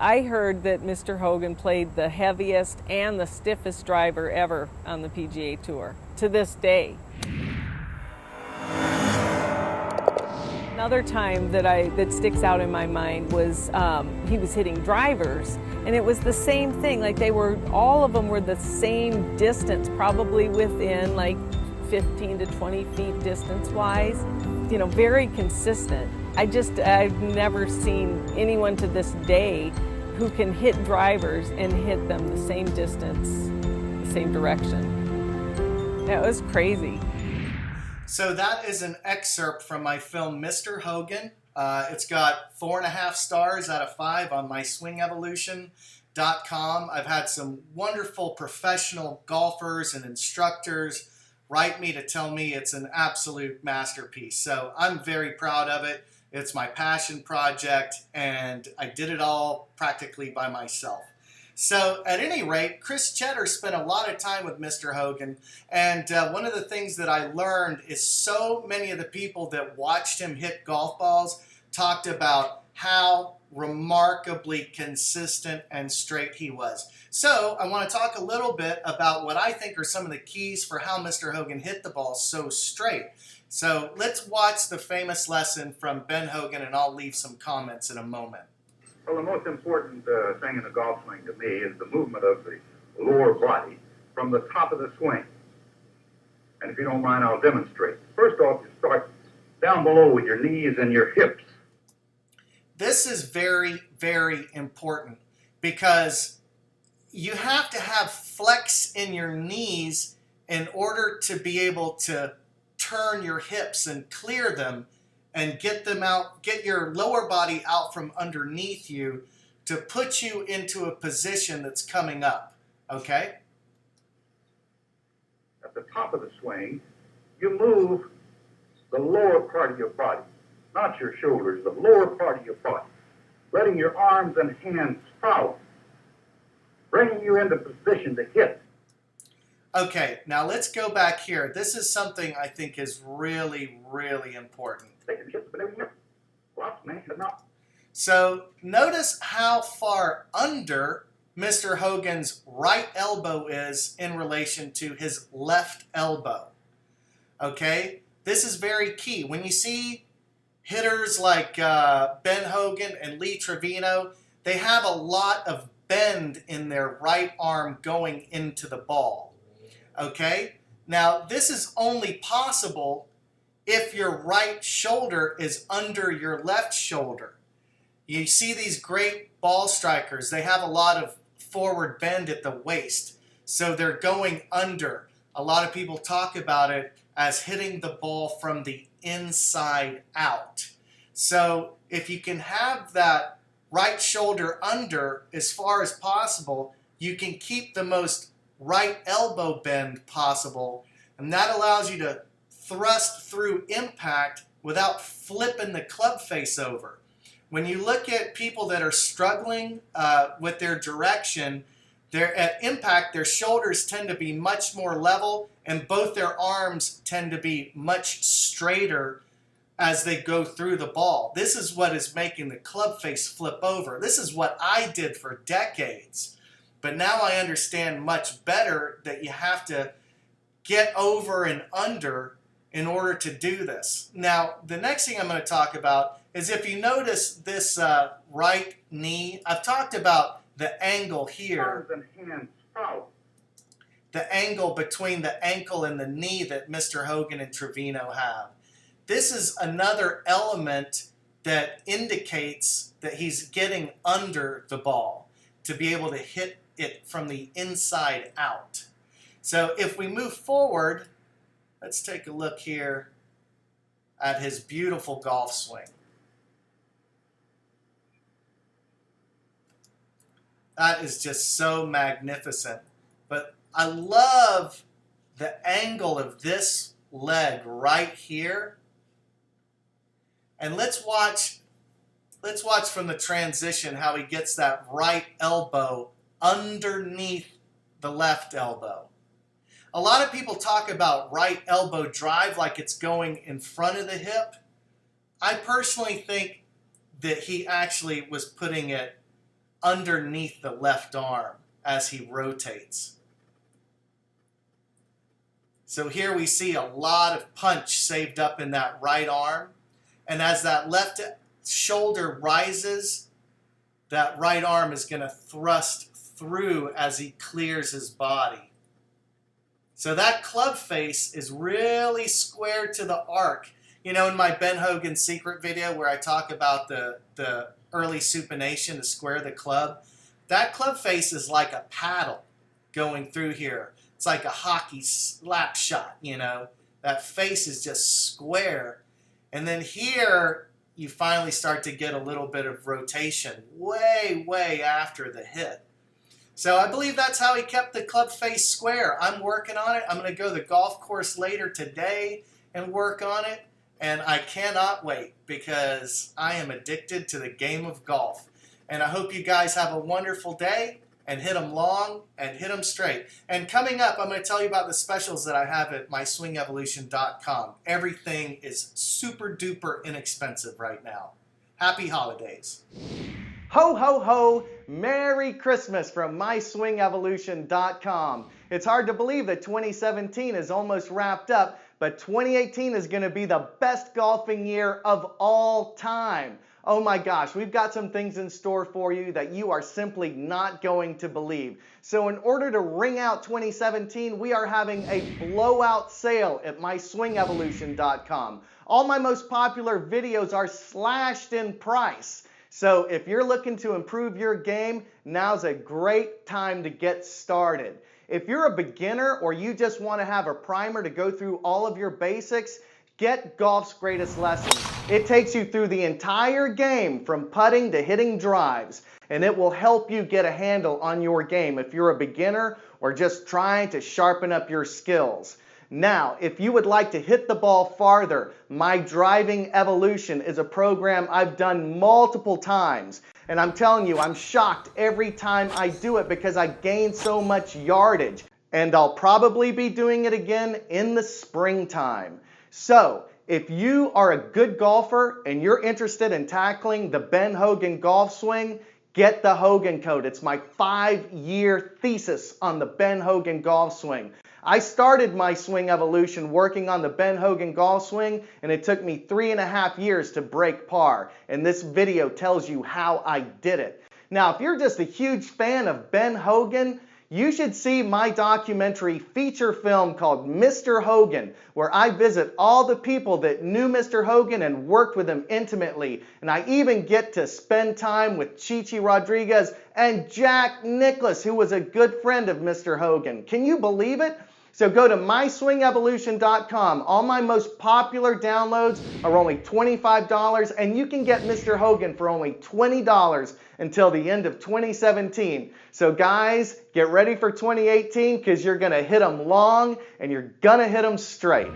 I heard that Mr. Hogan played the heaviest and the stiffest driver ever on the PGA Tour to this day. Another time that sticks out in my mind was he was hitting drivers, and it was the same thing. Like all of them were the same distance, probably within like 15 to 20 feet distance-wise. You know, very consistent. I've never seen anyone to this day who can hit drivers and hit them the same distance, the same direction. That was crazy. So that is an excerpt from my film, Mr. Hogan. It's got 4.5 stars out of 5 on myswingevolution.com. I've had some wonderful professional golfers and instructors write me to tell me it's an absolute masterpiece. So I'm very proud of it. It's my passion project, and I did it all practically by myself. So at any rate, Chris Cheddar spent a lot of time with Mr. Hogan, and one of the things that I learned is so many of the people that watched him hit golf balls talked about how remarkably consistent and straight he was. So I want to talk a little bit about what I think are some of the keys for how Mr. Hogan hit the ball so straight. So let's watch the famous lesson from Ben Hogan, and I'll leave some comments in a moment. Well, the most important thing in the golf swing to me is the movement of the lower body from the top of the swing. And if you don't mind, I'll demonstrate. First off, you start down below with your knees and your hips. This is very, very important because you have to have flex in your knees in order to be able to turn your hips and clear them and get them out, get your lower body out from underneath you to put you into a position that's coming up, okay? At the top of the swing, you move the lower part of your body, not your shoulders, the lower part of your body, letting your arms and hands follow, bringing you into position to hit. Okay, now let's go back here. This is something I think is really, really important. So notice how far under Mr. Hogan's right elbow is in relation to his left elbow. Okay, this is very key. When you see hitters like Ben Hogan and Lee Trevino, they have a lot of bend in their right arm going into the ball. Okay, now this is only possible if your right shoulder is under your left shoulder. You see these great ball strikers, they have a lot of forward bend at the waist, so they're going under. A lot of people talk about it as hitting the ball from the inside out. So if you can have that right shoulder under as far as possible, you can keep the most right elbow bend possible, and that allows you to thrust through impact without flipping the club face over. When you look at people that are struggling with their direction, at impact, their shoulders tend to be much more level, and both their arms tend to be much straighter as they go through the ball. This is what is making the club face flip over. This is what I did for decades. But now I understand much better that you have to get over and under in order to do this. Now, the next thing I'm going to talk about is if you notice this right knee, I've talked about the angle here. Arms and hands follow. The angle between the ankle and the knee that Mr. Hogan and Trevino have. This is another element that indicates that he's getting under the ball to be able to hit it from the inside out. So if we move forward, let's take a look here at his beautiful golf swing. That is just so magnificent. But I love the angle of this leg right here. And let's watch from the transition how he gets that right elbow underneath the left elbow. A lot of people talk about right elbow drive like it's going in front of the hip. I personally think that he actually was putting it underneath the left arm as he rotates. So here we see a lot of punch saved up in that right arm. And as that left shoulder rises, that right arm is going to thrust through as he clears his body. So that club face is really square to the arc. You know, in my Ben Hogan secret video where I talk about the early supination to square the club, that club face is like a paddle going through here. It's like a hockey slap shot, you know. That face is just square. And then here, you finally start to get a little bit of rotation way, way after the hit. So I believe that's how he kept the club face square. I'm working on it. I'm going to go to the golf course later today and work on it. And I cannot wait because I am addicted to the game of golf. And I hope you guys have a wonderful day and hit them long and hit them straight. And coming up, I'm going to tell you about the specials that I have at myswingevolution.com. Everything is super duper inexpensive right now. Happy holidays. Ho, ho, ho! Merry Christmas from myswingevolution.com. It's hard to believe that 2017 is almost wrapped up, but 2018 is going to be the best golfing year of all time. Oh my gosh, we've got some things in store for you that you are simply not going to believe. So in order to ring out 2017, we are having a blowout sale at myswingevolution.com. All my most popular videos are slashed in price. So if you're looking to improve your game, now's a great time to get started. If you're a beginner or you just want to have a primer to go through all of your basics, get Golf's Greatest Lessons. It takes you through the entire game from putting to hitting drives, and it will help you get a handle on your game if you're a beginner or just trying to sharpen up your skills. Now, if you would like to hit the ball farther, My Driving Evolution is a program I've done multiple times. And I'm telling you, I'm shocked every time I do it because I gain so much yardage. And I'll probably be doing it again in the springtime. So, if you are a good golfer and you're interested in tackling the Ben Hogan golf swing, get the Hogan Code. It's my 5-year thesis on the Ben Hogan golf swing. I started my swing evolution working on the Ben Hogan golf swing, and it took me 3.5 years to break par. And this video tells you how I did it. Now, if you're just a huge fan of Ben Hogan, you should see my documentary feature film called Mr. Hogan, where I visit all the people that knew Mr. Hogan and worked with him intimately. And I even get to spend time with Chichi Rodriguez and Jack Nicklaus, who was a good friend of Mr. Hogan. Can you believe it? So go to myswingevolution.com. All my most popular downloads are only $25, and you can get Mr. Hogan for only $20 until the end of 2017. So guys, get ready for 2018 because you're going to hit them long and you're going to hit them straight.